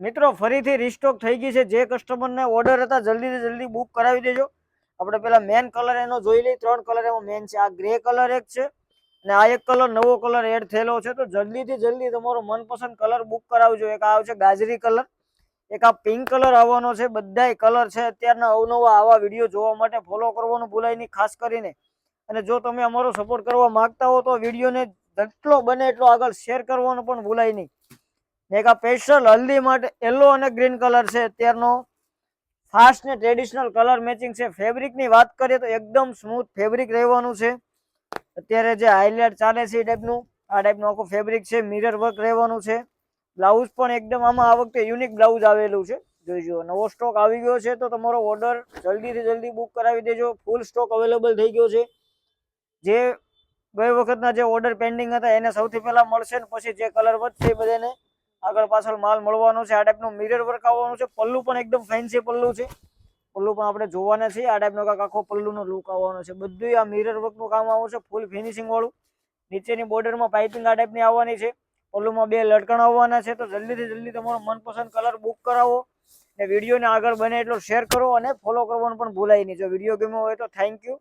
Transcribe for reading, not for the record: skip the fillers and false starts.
મિત્રો ફરીથી રીસ્ટોક થઈ ગઈ છે. જે કસ્ટમરને ઓર્ડર હતા જલ્દીથી જલ્દી બુક કરાવી દેજો. આપણે પેલા મેન કલર એનો જોઈ લઈએ. 3 કલર એમાં મેન છે. આ ગ્રે કલર એક છે અને આ એક કલર નવો કલર એડ થયેલો છે. તો જલ્દીથી જલ્દી તમારો મનપસંદ કલર બુક કરાવજો. એક આ છે ગાજરી કલર, એક આ પિંક કલર આવવાનો છે. બધાય કલર છે. અત્યારના અવનવા આવા વિડીયો જોવા માટે ફોલો કરવાનું ભૂલાય નહીં ખાસ કરીને. અને જો તમે અમારો સપોર્ટ કરવા માંગતા હો તો વિડીયોને જેટલો બને એટલો આગળ શેર કરવાનું પણ ભૂલાય નહીં. એક આ સ્પેશિયલ હલ્દી માટે યલો અને ગ્રીન કલર છે. અત્યારનો ફાસ્ટ ને ટ્રેડિશનલ કલર મેચિંગ છે. ફેબ્રિક ની વાત કરીએ તો એકદમ સ્મૂથ ફેબ્રિક રહેવાનું છે. અત્યારે જે હાઇલાઇટ ચાલે છે એ ટાઈપનું આ ટાઈપનું આખું ફેબ્રિક છે. મિરર વર્ક રહેવાનું છે. બ્લાઉઝ પણ એકદમ આમાં આ વખતે યુનિક બ્લાઉઝ આવેલું છે. જોઈજો નવો સ્ટોક આવી ગયો છે તો તમારો ઓર્ડર જલ્દીથી જલ્દી બુક કરાવી દેજો. ફૂલ સ્ટોક અવેલેબલ થઈ ગયો છે. જે ગઈ વખતના જે ઓર્ડર પેન્ડિંગ હતા એને સૌથી પહેલા મળશે ને પછી જે કલર વધશે એ બધાને આગળ પાછળ માલ મળવાનો છે. આ ટાઈપનું મિરર વર્ક આવવાનું છે. પલ્લુ પણ એકદમ ફેન્સી પલ્લુ છે. પલ્લુ પણ આપણે જોવાના છીએ. આ ટાઈપનો કાંક આખો પલ્લુનો લુક આવવાનો છે. બધું આ મિરર વર્કનું કામ આવવાનું છે. ફૂલ ફિનિશિંગ વાળું. નીચેની બોર્ડરમાં પાઇપિંગ આ ટાઈપની આવવાની છે. પલ્લુમાં 2 લટકણ આવવાના છે. તો જલ્દીથી જલ્દી તમારો મનપસંદ કલર બુક કરાવો ને વિડીયોને આગળ બને એટલો શેર કરો અને ફોલો કરવાનું પણ ભૂલાય નહીં. જો વિડીયો ગમ્યો હોય તો થેન્ક યુ.